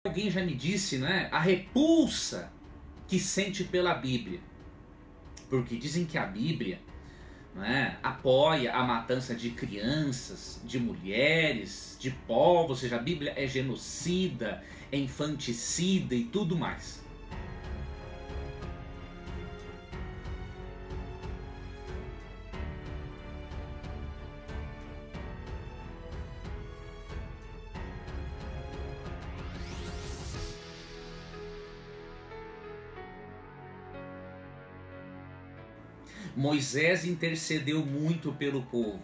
Alguém já me disse, né, a repulsa que sente pela Bíblia. Porque dizem que a Bíblia, né, apoia a matança de crianças, de mulheres, de povos, ou seja, a Bíblia é genocida, é infanticida e tudo mais. Moisés intercedeu muito pelo povo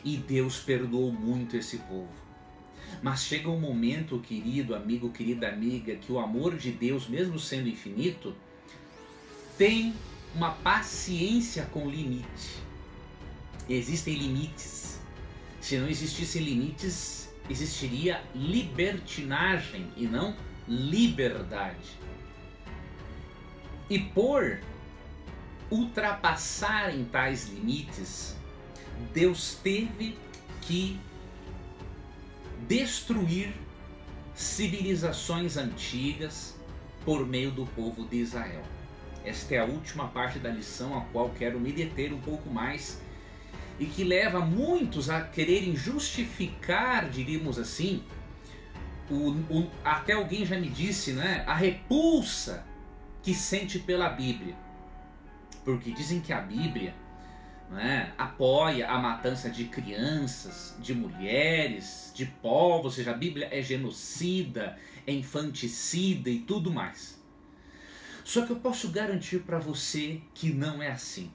e Deus perdoou muito esse povo. Mas chega um momento, querido amigo, querida amiga, que o amor de Deus, mesmo sendo infinito, tem uma paciência com limite. Existem limites. Se não existissem limites, existiria libertinagem e não liberdade. E por ultrapassarem tais limites, Deus teve que destruir civilizações antigas por meio do povo de Israel. Esta é a última parte da lição a qual quero me deter um pouco mais e que leva muitos a quererem justificar, diríamos assim, até alguém já me disse, né, a repulsa que sente pela Bíblia. Porque dizem que a Bíblia, né, apoia a matança de crianças, de mulheres, de povos, ou seja, a Bíblia é genocida, é infanticida e tudo mais. Só que eu posso garantir para você que não é assim.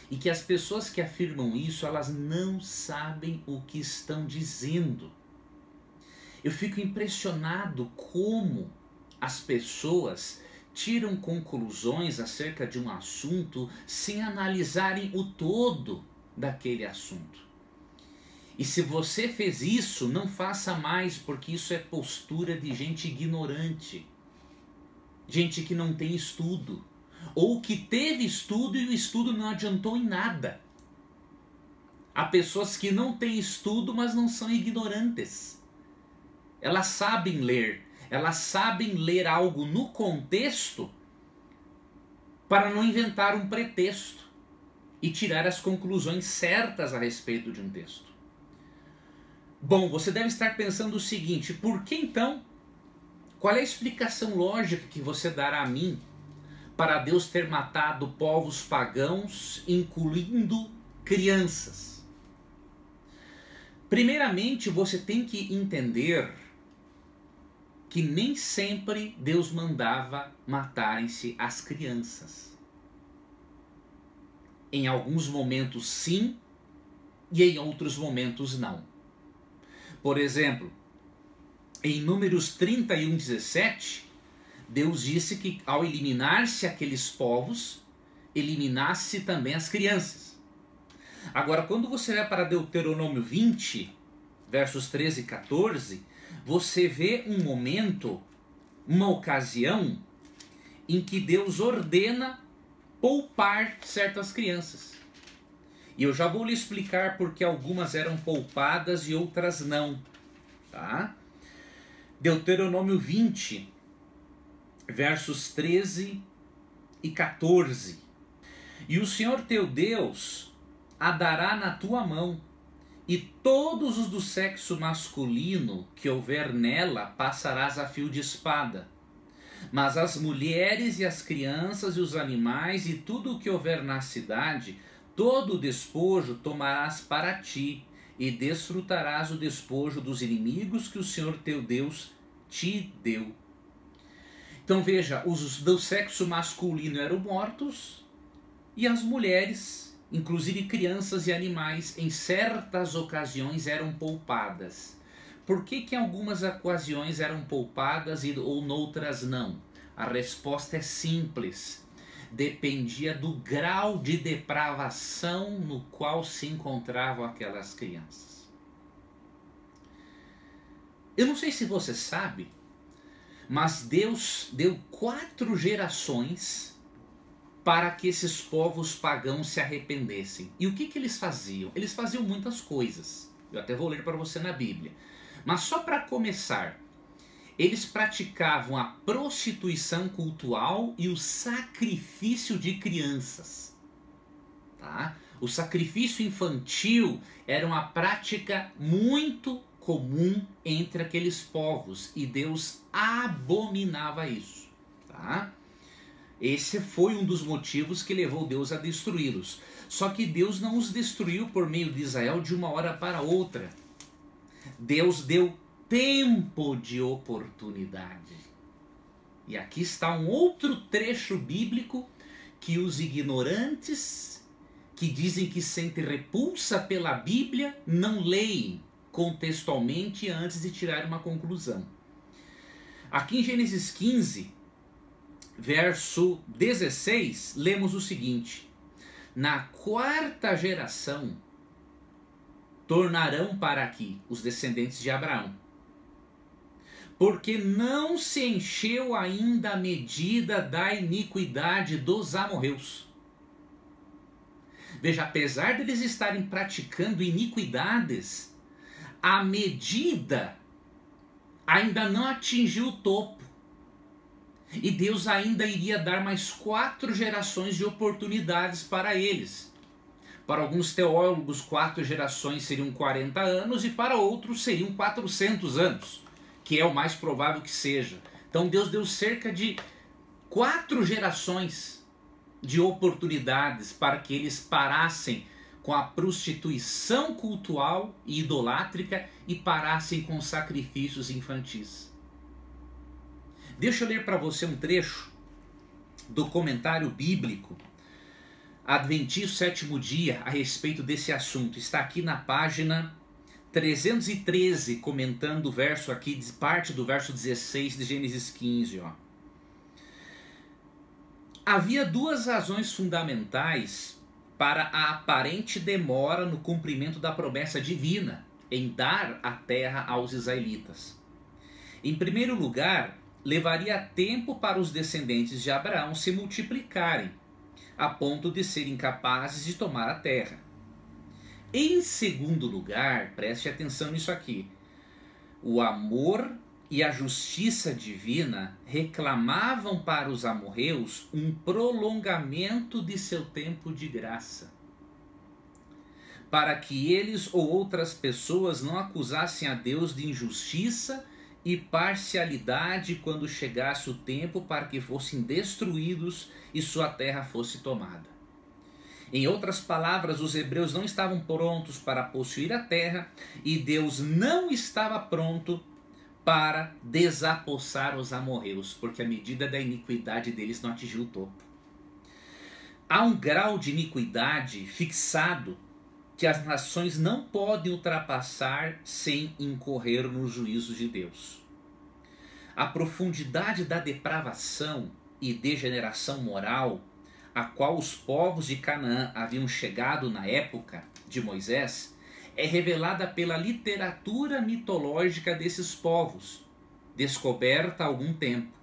E que as pessoas que afirmam isso, elas não sabem o que estão dizendo. Eu fico impressionado como as pessoas tiram conclusões acerca de um assunto sem analisarem o todo daquele assunto. E se você fez isso, não faça mais, porque isso é postura de gente ignorante. Gente que não tem estudo. Ou que teve estudo e o estudo não adiantou em nada. Há pessoas que não têm estudo, mas não são ignorantes. Elas sabem ler. Elas sabem ler algo no contexto para não inventar um pretexto e tirar as conclusões certas a respeito de um texto. Bom, você deve estar pensando o seguinte: por que então? Qual é a explicação lógica que você dará a mim para Deus ter matado povos pagãos, incluindo crianças? Primeiramente, você tem que entender que nem sempre Deus mandava matarem-se as crianças. Em alguns momentos sim, e em outros momentos não. Por exemplo, em Números 31:17, Deus disse que ao eliminar-se aqueles povos, eliminasse também as crianças. Agora, quando você vai para Deuteronômio 20, versos 13 e 14, você vê um momento, uma ocasião, em que Deus ordena poupar certas crianças. E eu já vou lhe explicar porque algumas eram poupadas e outras não. Tá? Deuteronômio 20, versos 13 e 14. E o Senhor teu Deus a dará na tua mão, e todos os do sexo masculino que houver nela passarás a fio de espada. Mas as mulheres e as crianças e os animais e tudo o que houver na cidade, todo o despojo tomarás para ti, e desfrutarás o despojo dos inimigos que o Senhor teu Deus te deu. Então veja, os do sexo masculino eram mortos, e as mulheres, inclusive crianças e animais, em certas ocasiões eram poupadas. Por que em algumas ocasiões eram poupadas ou noutras não? A resposta é simples. Dependia do grau de depravação no qual se encontravam aquelas crianças. Eu não sei se você sabe, mas Deus deu 4 gerações para que esses povos pagãos se arrependessem. E o que eles faziam? Eles faziam muitas coisas. Eu até vou ler para você na Bíblia. Mas só para começar, eles praticavam a prostituição cultual e o sacrifício de crianças. Tá? O sacrifício infantil era uma prática muito comum entre aqueles povos e Deus abominava isso. Tá? Esse foi um dos motivos que levou Deus a destruí-los. Só que Deus não os destruiu por meio de Israel de uma hora para outra. Deus deu tempo de oportunidade. E aqui está um outro trecho bíblico que os ignorantes, que dizem que sentem repulsa pela Bíblia, não leem contextualmente antes de tirar uma conclusão. Aqui em Gênesis 15, verso 16, lemos o seguinte: na quarta geração tornarão para aqui os descendentes de Abraão, porque não se encheu ainda a medida da iniquidade dos amorreus. Veja, apesar deles estarem praticando iniquidades, a medida ainda não atingiu o topo. E Deus ainda iria dar mais 4 gerações de oportunidades para eles. Para alguns teólogos, 4 gerações seriam 40 anos e para outros seriam 400 anos, que é o mais provável que seja. Então Deus deu cerca de 4 gerações de oportunidades para que eles parassem com a prostituição cultural e idolátrica e parassem com sacrifícios infantis. Deixa eu ler para você um trecho do comentário bíblico Adventício Sétimo Dia a respeito desse assunto. Está aqui na página 313, comentando o verso aqui, parte do verso 16 de Gênesis 15. Ó. Havia 2 razões fundamentais para a aparente demora no cumprimento da promessa divina em dar a terra aos israelitas. Em primeiro lugar, levaria tempo para os descendentes de Abraão se multiplicarem, a ponto de serem capazes de tomar a terra. Em segundo lugar, preste atenção nisso aqui, o amor e a justiça divina reclamavam para os amorreus um prolongamento de seu tempo de graça, para que eles ou outras pessoas não acusassem a Deus de injustiça e parcialidade quando chegasse o tempo para que fossem destruídos e sua terra fosse tomada. Em outras palavras, os hebreus não estavam prontos para possuir a terra e Deus não estava pronto para desapossar os amorreus, porque a medida da iniquidade deles não atingiu o topo. Há um grau de iniquidade fixado que as nações não podem ultrapassar sem incorrer nos juízos de Deus. A profundidade da depravação e degeneração moral a qual os povos de Canaã haviam chegado na época de Moisés é revelada pela literatura mitológica desses povos, descoberta há algum tempo.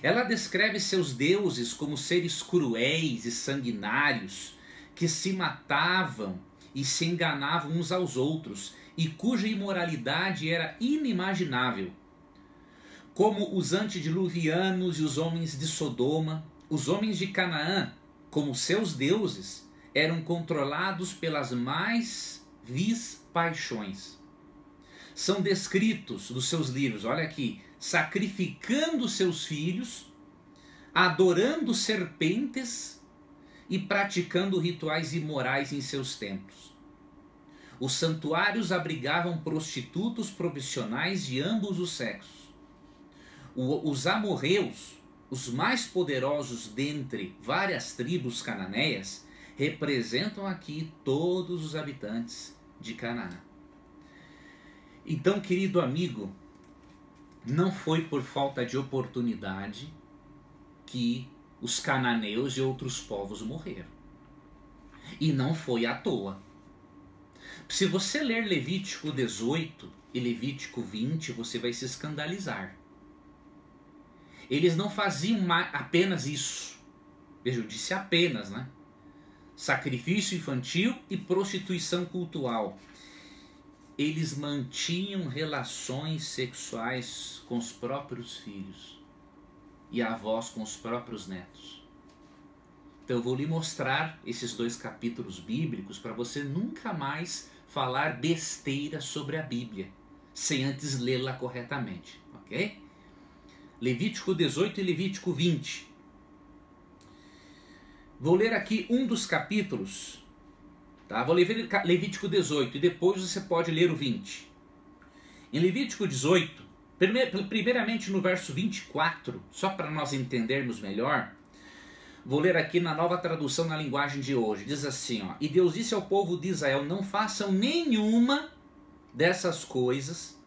Ela descreve seus deuses como seres cruéis e sanguinários que se matavam e se enganavam uns aos outros e cuja imoralidade era inimaginável. Como os antediluvianos e os homens de Sodoma, os homens de Canaã, como seus deuses, eram controlados pelas mais vis paixões. São descritos nos seus livros, olha aqui, sacrificando seus filhos, adorando serpentes e praticando rituais imorais em seus templos. Os santuários abrigavam prostitutos profissionais de ambos os sexos. Os amorreus, os mais poderosos dentre várias tribos cananeias, representam aqui todos os habitantes de Canaã. Então, querido amigo, não foi por falta de oportunidade que os cananeus e outros povos morreram. E não foi à toa. Se você ler Levítico 18 e Levítico 20, você vai se escandalizar. Eles não faziam apenas isso. Veja, eu disse apenas, né? Sacrifício infantil e prostituição cultural. eles mantinham relações sexuais com os próprios filhos e avós com os próprios netos. Então eu vou lhe mostrar esses 2 capítulos bíblicos para você nunca mais falar besteira sobre a Bíblia, sem antes lê-la corretamente, ok? Levítico 18 e Levítico 20. Vou ler aqui um dos capítulos, tá? Vou ler Levítico 18 e depois você pode ler o 20. Em Levítico 18, primeiramente no verso 24, só para nós entendermos melhor, vou ler aqui na Nova Tradução na linguagem de hoje. Diz assim, ó: E Deus disse ao povo de Israel: não façam nenhuma dessas coisas,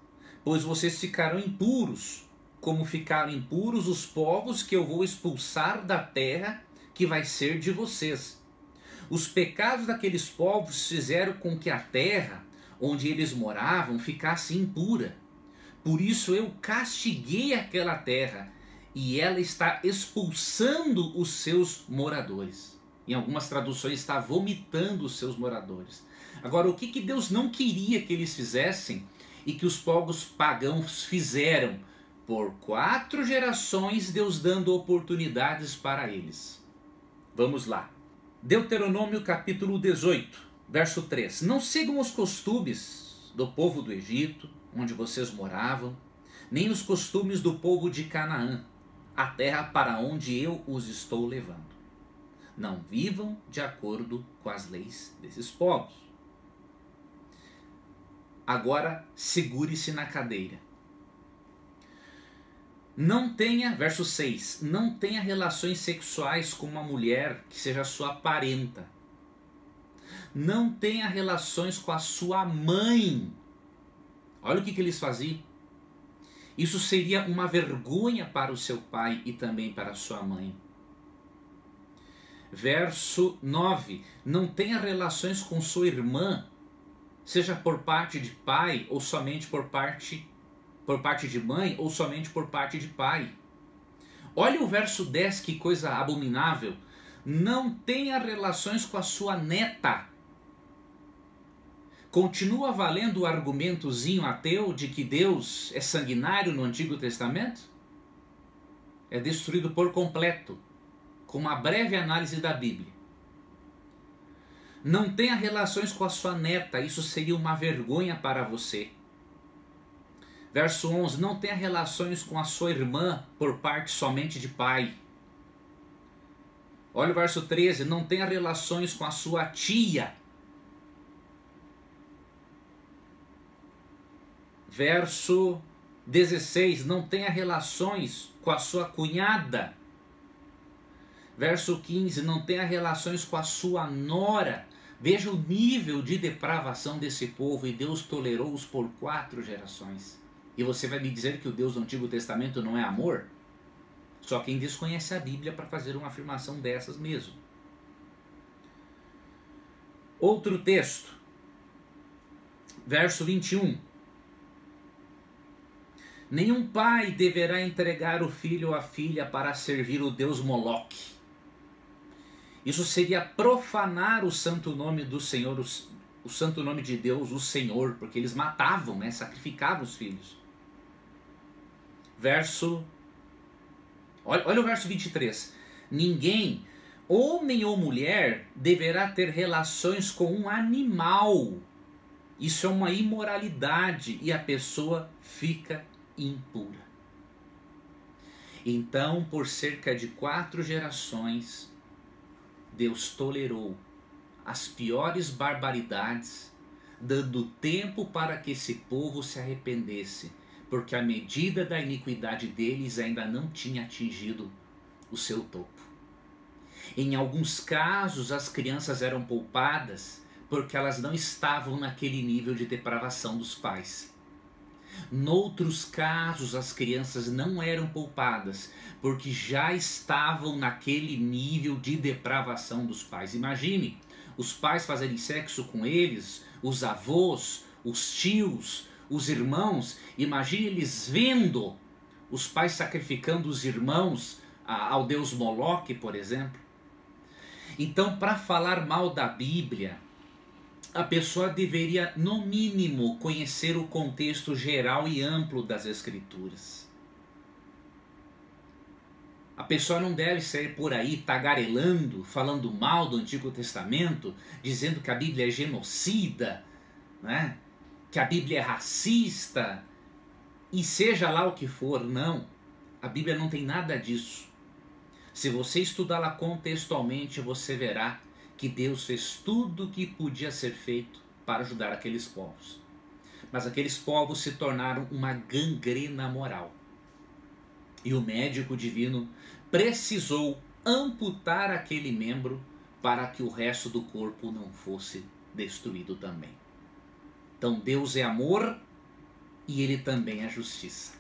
pois vocês ficarão impuros, como ficaram impuros os povos que eu vou expulsar da terra que vai ser de vocês. Os pecados daqueles povos fizeram com que a terra onde eles moravam ficasse impura. Por isso eu castiguei aquela terra, e ela está expulsando os seus moradores. Em algumas traduções está vomitando os seus moradores. Agora, o que Deus não queria que eles fizessem e que os povos pagãos fizeram? Por 4 gerações, Deus dando oportunidades para eles. Vamos lá. Deuteronômio capítulo 18, verso 3. Não sigam os costumes do povo do Egito, onde vocês moravam, nem os costumes do povo de Canaã, a terra para onde eu os estou levando. Não vivam de acordo com as leis desses povos. Agora segure-se na cadeira. Não tenha, verso 6, não tenha relações sexuais com uma mulher que seja sua parenta. Não tenha relações com a sua mãe. Olha o que eles faziam. Isso seria uma vergonha para o seu pai e também para a sua mãe. Verso 9, não tenha relações com sua irmã, seja por parte de pai ou somente por parte de mãe ou somente por parte de pai. Olha o verso 10, que coisa abominável. Não tenha relações com a sua neta. Continua valendo o argumentozinho ateu de que Deus é sanguinário no Antigo Testamento? É destruído por completo, com uma breve análise da Bíblia. Não tenha relações com a sua neta, isso seria uma vergonha para você. Verso 11, não tenha relações com a sua irmã por parte somente de pai. Olha o verso 13, não tenha relações com a sua tia. Verso 16, não tenha relações com a sua cunhada. Verso 15, não tenha relações com a sua nora. Veja o nível de depravação desse povo, e Deus tolerou-os por 4 gerações. E você vai me dizer que o Deus do Antigo Testamento não é amor? Só quem desconhece a Bíblia para fazer uma afirmação dessas mesmo. Outro texto, verso 21. Nenhum pai deverá entregar o filho ou a filha para servir o deus Moloque. Isso seria profanar o santo nome do Senhor, o santo nome de Deus, o Senhor, porque eles matavam, sacrificavam os filhos. Olha o verso 23. Ninguém, homem ou mulher, deverá ter relações com um animal. Isso é uma imoralidade e a pessoa fica impura. Então, por cerca de 4 gerações, Deus tolerou as piores barbaridades, dando tempo para que esse povo se arrependesse, porque a medida da iniquidade deles ainda não tinha atingido o seu topo. Em alguns casos, as crianças eram poupadas porque elas não estavam naquele nível de depravação dos pais. Noutros casos, as crianças não eram poupadas porque já estavam naquele nível de depravação dos pais. Imagine os pais fazerem sexo com eles, os avós, os tios, os irmãos. Imagine eles vendo os pais sacrificando os irmãos ao deus Moloque, por exemplo. Então, para falar mal da Bíblia, a pessoa deveria, no mínimo, conhecer o contexto geral e amplo das Escrituras. A pessoa não deve sair por aí tagarelando, falando mal do Antigo Testamento, dizendo que a Bíblia é genocida, né? Que a Bíblia é racista, e seja lá o que for. Não, a Bíblia não tem nada disso. Se você estudá-la contextualmente, você verá que Deus fez tudo o que podia ser feito para ajudar aqueles povos. Mas aqueles povos se tornaram uma gangrena moral. E o médico divino precisou amputar aquele membro para que o resto do corpo não fosse destruído também. Então Deus é amor e Ele também é justiça.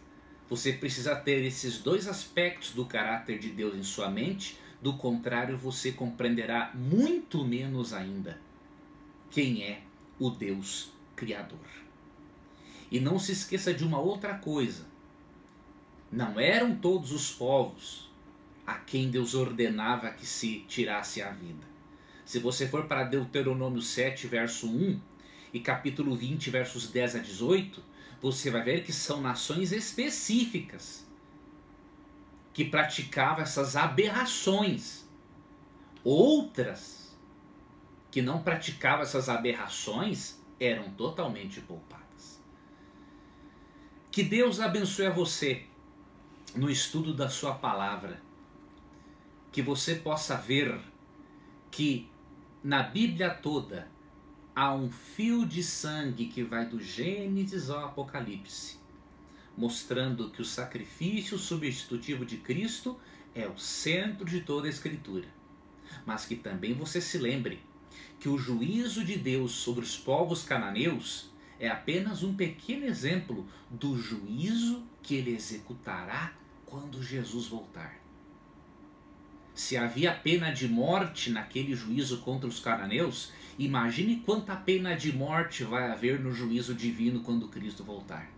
Você precisa ter esses dois aspectos do caráter de Deus em sua mente, do contrário você compreenderá muito menos ainda quem é o Deus Criador. E não se esqueça de uma outra coisa: não eram todos os povos a quem Deus ordenava que se tirasse a vida. Se você for para Deuteronômio 7, verso 1 e capítulo 20, versos 10 a 18, você vai ver que são nações específicas que praticavam essas aberrações. Outras que não praticavam essas aberrações eram totalmente poupadas. Que Deus abençoe a você no estudo da sua palavra, que você possa ver que na Bíblia toda há um fio de sangue que vai do Gênesis ao Apocalipse, mostrando que o sacrifício substitutivo de Cristo é o centro de toda a Escritura. Mas que também você se lembre que o juízo de Deus sobre os povos cananeus é apenas um pequeno exemplo do juízo que Ele executará quando Jesus voltar. Se havia pena de morte naquele juízo contra os cananeus, imagine quanta pena de morte vai haver no juízo divino quando Cristo voltar.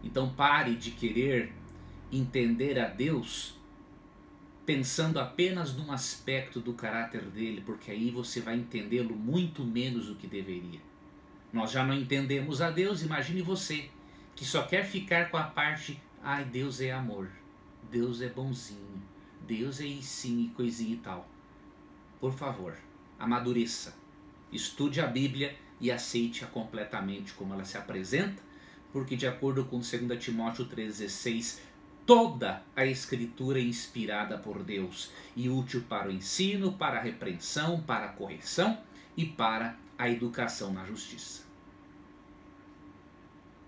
Então pare de querer entender a Deus pensando apenas num aspecto do caráter dele, porque aí você vai entendê-lo muito menos do que deveria. Nós já não entendemos a Deus, imagine você, que só quer ficar com a parte, ai, Deus é amor, Deus é bonzinho, Deus é sim e coisinha e tal. Por favor, amadureça, estude a Bíblia e aceite-a completamente como ela se apresenta, porque de acordo com 2 Timóteo 3,16, toda a Escritura é inspirada por Deus e útil para o ensino, para a repreensão, para a correção e para a educação na justiça.